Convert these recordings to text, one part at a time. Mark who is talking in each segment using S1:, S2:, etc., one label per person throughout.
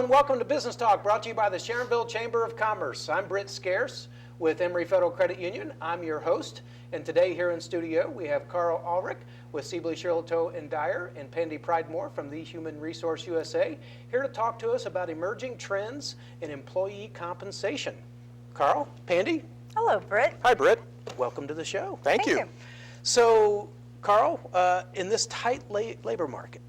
S1: and welcome to Business Talk, brought to you by the Sharonville Chamber of Commerce. I'm Britt Scarce with Emory Federal Credit Union. I'm your host, and today here in studio we have Karl Ulrich with Sebaly Shillito Dyer and Pandy Pridemore from the Human Resource USA, here to talk to us about emerging trends in employee compensation. Karl, Pandy?
S2: Hello, Britt.
S3: Hi, Britt.
S1: Welcome to the show.
S3: Thank you.
S1: So, Karl, in this tight labor market,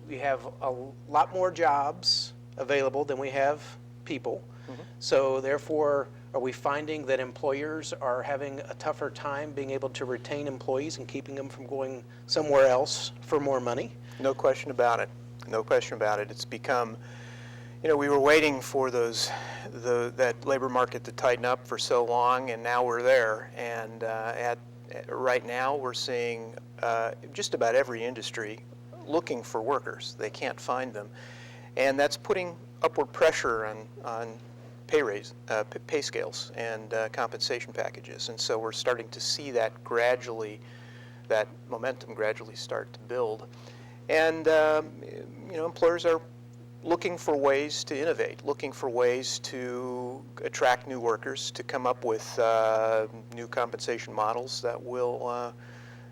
S1: we have a lot more jobs available than we have people. Mm-hmm. So therefore, are we finding that employers are having a tougher time being able to retain employees and keeping them from going somewhere else for more money?
S3: No question about it. No question about it. It's become, we were waiting for that labor market to tighten up for so long, and now we're there. And right now, we're seeing just about every industry looking for workers. They can't find them, and that's putting upward pressure on pay scales and compensation packages. And so we're starting to see that momentum gradually start to build. And employers are looking for ways to innovate, looking for ways to attract new workers, to come up with new compensation models that will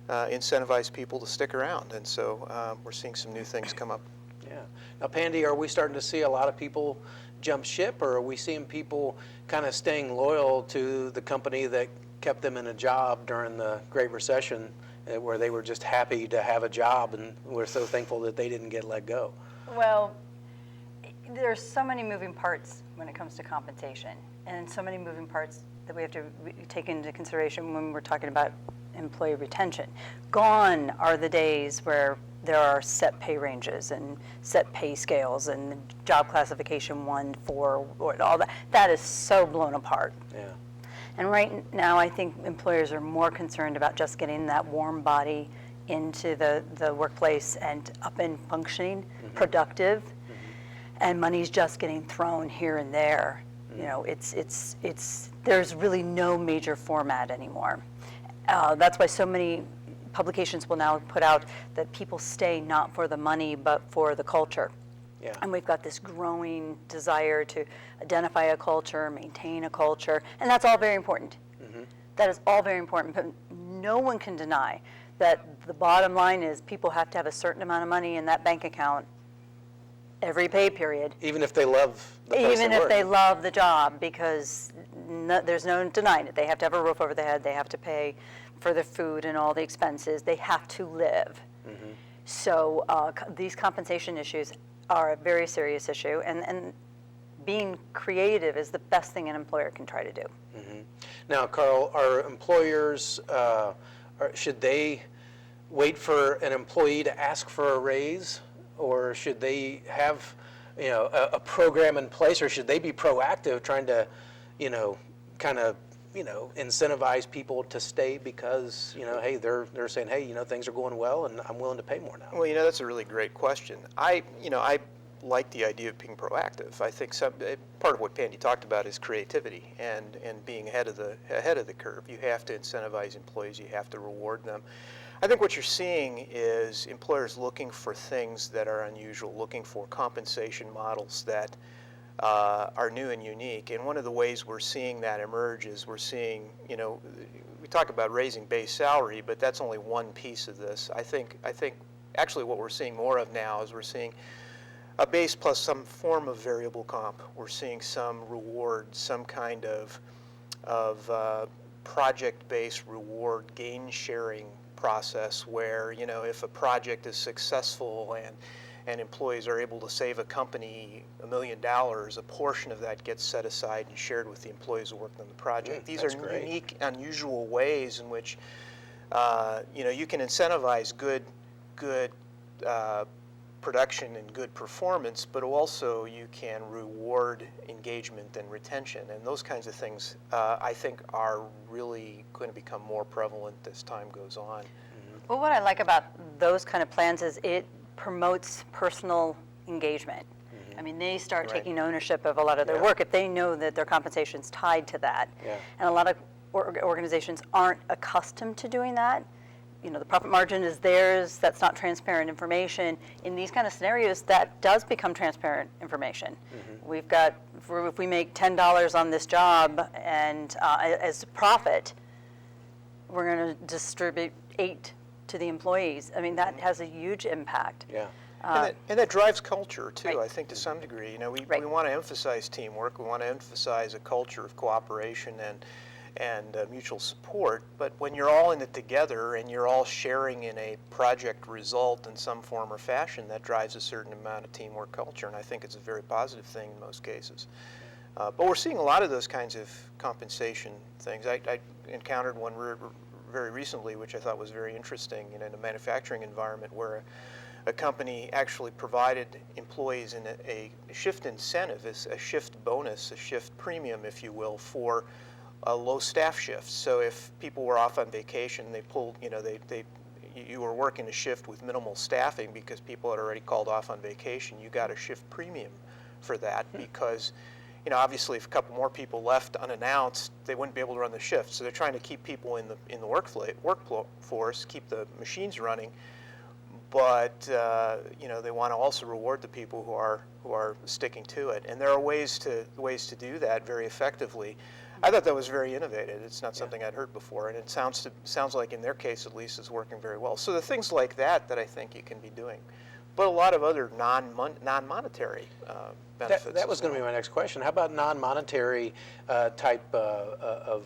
S3: incentivize people to stick around. And so we're seeing some new things come up.
S1: Yeah. Now, Pandy, are we starting to see a lot of people jump ship, or are we seeing people kind of staying loyal to the company that kept them in a job during the Great Recession, where they were just happy to have a job and we're so thankful that they didn't get let go?
S2: Well, there's so many moving parts when it comes to compensation, and so many moving parts that we have to take into consideration when we're talking about employee retention. Gone are the days where there are set pay ranges and set pay scales and job classification 1, 4, or all that. That is so blown apart.
S1: Yeah.
S2: And right now, I think employers are more concerned about just getting that warm body into the workplace and up and functioning, mm-hmm. productive, mm-hmm. and money's just getting thrown here and there. Mm-hmm. There's really no major format anymore. That's why so many publications will now put out that people stay not for the money, but for the culture.
S1: Yeah.
S2: And we've got this growing desire to identify a culture, maintain a culture, and that's all very important. Mm-hmm. That is all very important, but no one can deny that the bottom line is people have to have a certain amount of money in that bank account every pay period.
S1: Even if they love the place
S2: Even if they love the job, because there's no denying it. They have to have a roof over their head. They have to pay for their food and all the expenses. They have to live. Mm-hmm. So these compensation issues are a very serious issue, and being creative is the best thing an employer can try to do.
S1: Mm-hmm. Now, Karl, are employers, should they wait for an employee to ask for a raise, or should they have a program in place, or should they be proactive trying to incentivize people to stay because, hey, they're saying, hey, things are going well and I'm willing to pay more now?
S3: Well, that's a really great question. I like the idea of being proactive. I think part of what Pandy talked about is creativity and being ahead of the curve. You have to incentivize employees. You have to reward them. I think what you're seeing is employers looking for things that are unusual, looking for compensation models that are new and unique. And one of the ways we're seeing that emerge is we're seeing, we talk about raising base salary, but that's only one piece of this. I think actually what we're seeing more of now is we're seeing a base plus some form of variable comp. We're seeing some reward, some kind of project-based reward gain sharing process where, if a project is successful and employees are able to save a company $1 million, a portion of that gets set aside and shared with the employees who worked on the project. These are
S1: great.
S3: Unique, unusual ways in which you can incentivize good production and good performance, but also you can reward engagement and retention. And those kinds of things, I think, are really going to become more prevalent as time goes on.
S2: Mm-hmm. Well, what I like about those kind of plans is it promotes personal engagement. Mm-hmm. I mean, they start taking ownership of a lot of their work if they know that their compensation is tied to that. Yeah. And a lot of organizations aren't accustomed to doing that. the profit margin is theirs, that's not transparent information. In these kind of scenarios, that does become transparent information. We've got, if we make $10 on this job and as profit, we're going to distribute 8 to the employees. I mean, that has a huge impact.
S1: Yeah.
S3: And that drives culture too,
S2: Right.
S3: I think, to some degree. We
S2: Right.
S3: want to emphasize teamwork. We want to emphasize a culture of cooperation and mutual support. But when you're all in it together and you're all sharing in a project result in some form or fashion, that drives a certain amount of teamwork culture. And I think it's a very positive thing in most cases. But we're seeing a lot of those kinds of compensation things. I encountered one very recently, which I thought was very interesting, in a manufacturing environment where a company actually provided employees in a shift incentive, a shift bonus, a shift premium, if you will, for a low staff shift. So if people were off on vacation, they pulled, you were working a shift with minimal staffing because people had already called off on vacation, you got a shift premium for that because, obviously if a couple more people left unannounced, they wouldn't be able to run the shift. So they're trying to keep people in the workforce, keep the machines running. But they want to also reward the people who are sticking to it, and there are ways to do that very effectively. I thought that was very innovative. It's not something I'd heard before, and it sounds like in their case at least is working very well. So the things like that I think you can be doing, but a lot of other non-monetary benefits.
S1: That was going to be my next question. How about non-monetary type of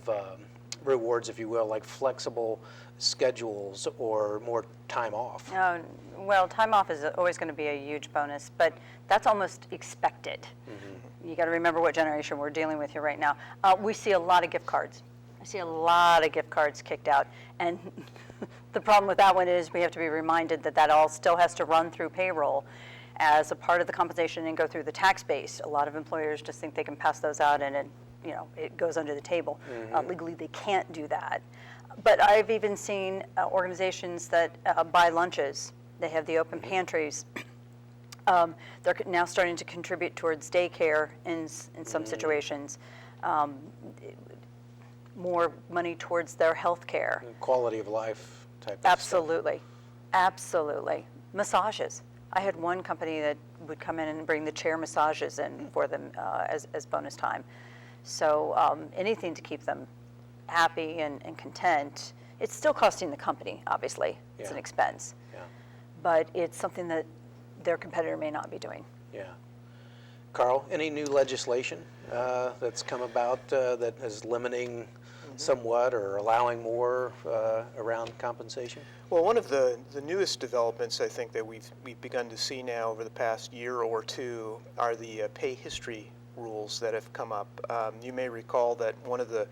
S1: rewards, if you will, like flexible schedules or more time off?
S2: Well, time off is always going to be a huge bonus, but that's almost expected. You got to remember what generation we're dealing with here right now. We see a lot of gift cards. I see a lot of gift cards kicked out, and the problem with that one is we have to be reminded that all still has to run through payroll as a part of the compensation and go through the tax base. A lot of employers just think they can pass those out and it goes under the table. Legally, they can't do that. But I've even seen organizations that buy lunches. They have the open pantries. They're now starting to contribute towards daycare in some situations. More money towards their health care.
S1: Quality of life type of
S2: Absolutely. Absolutely. Massages. I had one company that would come in and bring the chair massages in for them as bonus time. So anything to keep them happy and content. It's still costing the company, obviously. It's an expense.
S1: Yeah.
S2: But it's something that their competitor may not be doing.
S1: Yeah. Karl, any new legislation that's come about that is limiting somewhat or allowing more around compensation?
S3: Well, one of the newest developments I think that we've begun to see now over the past year or two are the pay history rules that have come up. You may recall that one of the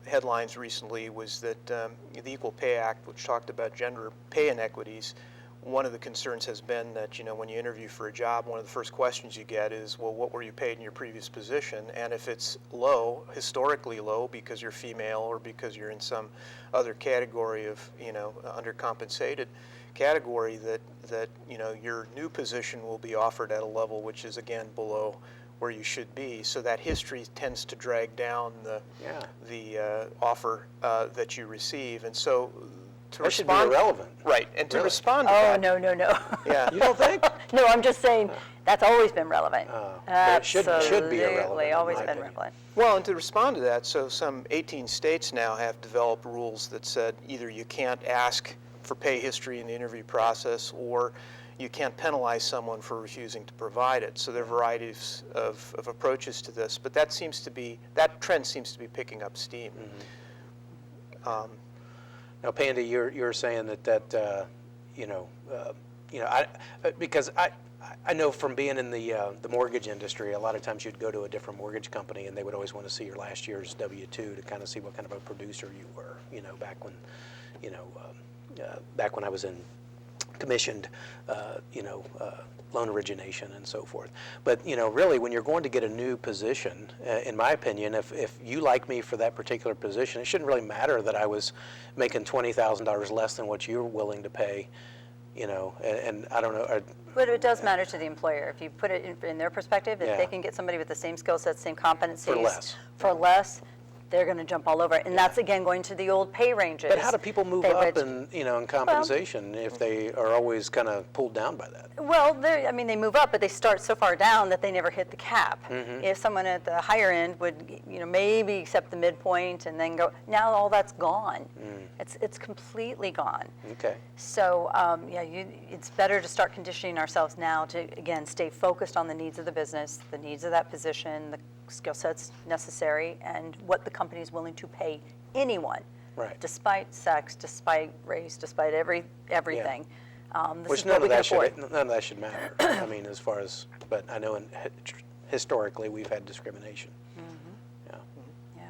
S3: headlines recently was that the Equal Pay Act, which talked about gender pay inequities, one of the concerns has been that, when you interview for a job, one of the first questions you get is, well, what were you paid in your previous position? And if it's low, historically low, because you're female or because you're in some other category of, undercompensated category, that your new position will be offered at a level which is, again, below where you should be. So that history tends to drag down the offer that you receive. And so
S1: that should be irrelevant.
S3: Right, and to respond to
S2: that.
S3: that.
S2: No.
S3: Yeah.
S1: You don't think?
S2: No, I'm just saying that's always been relevant.
S1: It should be irrelevant.
S2: Absolutely, always
S1: in my
S2: been
S1: opinion.
S2: relevant.
S3: Well, and to respond to that, so some 18 states now have developed rules that said either you can't ask for pay history in the interview process or you can't penalize someone for refusing to provide it. So there are varieties of approaches to this, but that trend seems to be picking up steam.
S1: Now, Pandy, you're saying that because I know from being in the mortgage industry, a lot of times you'd go to a different mortgage company and they would always want to see your last year's W-2 to kind of see what kind of a producer you were. Back when I was in commissioned, loan origination and so forth. But really, when you're going to get a new position, in my opinion, if you like me for that particular position, it shouldn't really matter that I was making $20,000 less than what you're willing to pay. And I don't know.
S2: But it does matter to the employer. If you put it in their perspective, if
S1: Yeah.
S2: they can get somebody with the same skill sets, same competencies
S1: For less.
S2: for less, they're going to jump all over it. And that's, again, going to the old pay ranges.
S1: But how do people move
S2: Pay
S1: up
S2: range-
S1: in compensation if they are always kind of pulled down by that?
S2: Well, they move up, but they start so far down that they never hit the cap. If someone at the higher end would, maybe accept the midpoint and then go, now all that's gone. It's completely gone.
S1: Okay.
S2: So, it's better to start conditioning ourselves now to, again, stay focused on the needs of the business, the needs of that position, the skill sets necessary, and what the company is willing to pay anyone,
S1: Right.
S2: despite sex, despite race, despite everything. This
S1: Which
S2: is what we can afford.
S1: none of that should matter. I mean, as far as, but I know historically we've had discrimination. Yeah.
S2: Yeah.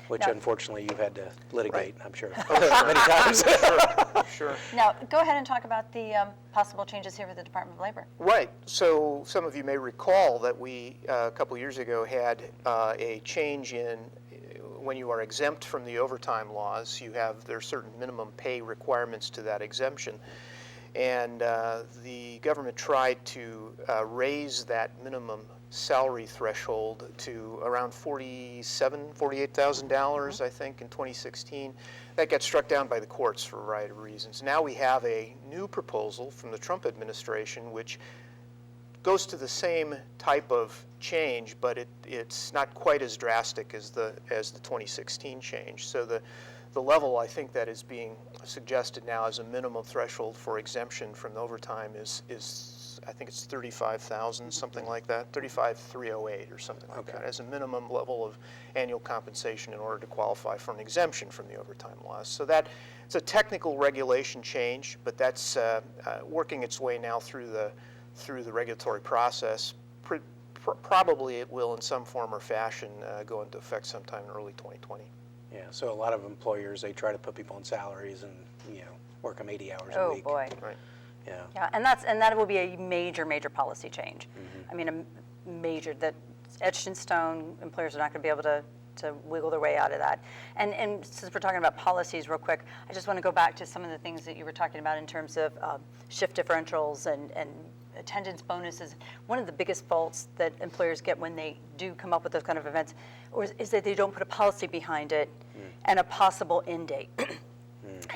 S1: Which
S2: Now-
S1: unfortunately you've had to litigate,
S3: Right.
S1: I'm sure, many times.
S3: Sure.
S2: Now, go ahead and talk about the possible changes here with the Department of Labor.
S3: Right. So some of you may recall that we, a couple years ago, had a change in when you are exempt from the overtime laws, there are certain minimum pay requirements to that exemption. And the government tried to raise that minimum salary threshold to around $48,000, I think, in 2016. That got struck down by the courts for a variety of reasons. Now we have a new proposal from the Trump administration which goes to the same type of change, but it's not quite as drastic as the 2016 change. So the level, I think, that is being suggested now as a minimum threshold for exemption from the overtime is I think it's 35,000, something like that, 35,308 or something like that, as a minimum level of annual compensation in order to qualify for an exemption from the overtime laws. So that it's a technical regulation change, but that's working its way now through the regulatory process. Probably it will, in some form or fashion, go into effect sometime in early 2020.
S1: Yeah, so a lot of employers, they try to put people on salaries and, work them 80 hours a
S2: Oh,
S1: week.
S2: boy.
S3: Right.
S1: Yeah.
S2: Yeah, and that will be a major policy change. I mean, a major, that etched in stone, employers are not going to be able to wiggle their way out of that. And since we're talking about policies real quick, I just want to go back to some of the things that you were talking about in terms of shift differentials and attendance bonuses. One of the biggest faults that employers get when they do come up with those kind of events is that they don't put a policy behind it and a possible end date.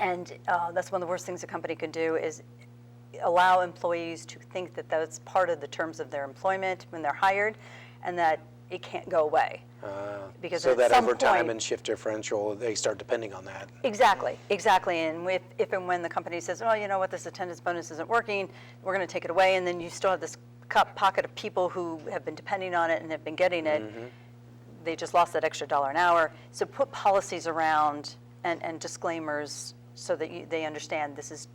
S2: And that's one of the worst things a company can do is allow employees to think that that's part of the terms of their employment when they're hired and that it can't go away. Because
S1: so
S2: at
S1: that
S2: some
S1: overtime
S2: point-
S1: and shift differential, they start depending on that.
S2: Exactly. And if and when the company says, oh, you know what, this attendance bonus isn't working, we're going to take it away, and then you still have this pocket of people who have been depending on it and have been getting it, they just lost that extra $1 an hour. So put policies around and disclaimers so that they understand this is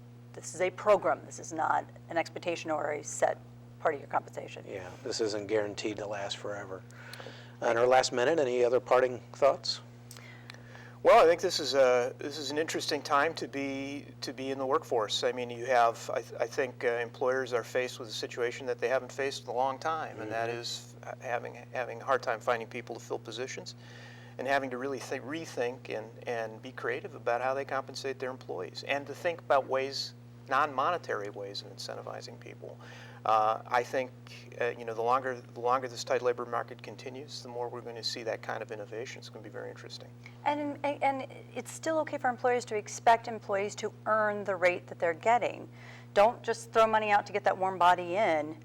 S2: a program. This is not an expectation or a set part of your compensation.
S1: Yeah, this isn't guaranteed to last forever. In our last minute, any other parting thoughts?
S3: Well, I think this is an interesting time to be in the workforce. I mean, you have I think employers are faced with a situation that they haven't faced in a long time, and that is having a hard time finding people to fill positions, and having to really rethink and be creative about how they compensate their employees, and to think about non-monetary ways of incentivizing people. I think the longer this tight labor market continues, the more we're going to see that kind of innovation. It's going to be very interesting.
S2: And it's still okay for employers to expect employees to earn the rate that they're getting. Don't just throw money out to get that warm body in.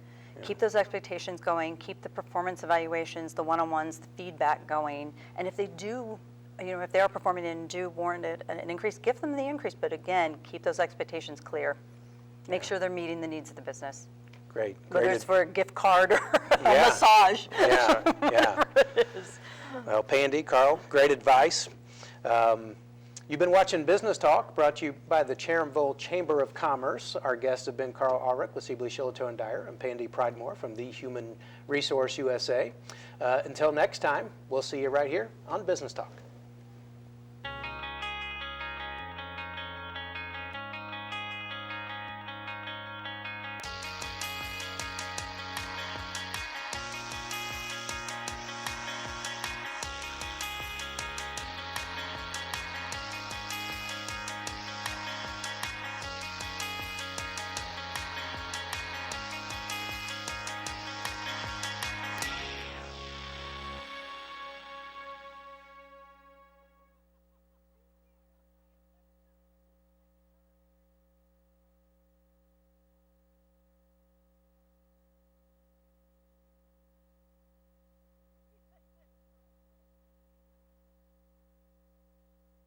S2: Keep those expectations going. Keep the performance evaluations, the one-on-ones, the feedback going. And if they do, if they are performing and do warrant an increase, give them the increase. But again, keep those expectations clear. Make sure they're meeting the needs of the business.
S1: Great.
S2: Whether it's for a gift card or a massage.
S1: Yeah. Well, Pandy, Karl, great advice. You've been watching Business Talk, brought to you by the Charonville Chamber of Commerce. Our guests have been Karl Ulrich with Sebaly Shillito Dyer and Pandy Pridemore from the Human Resource USA. Until next time, we'll see you right here on Business Talk.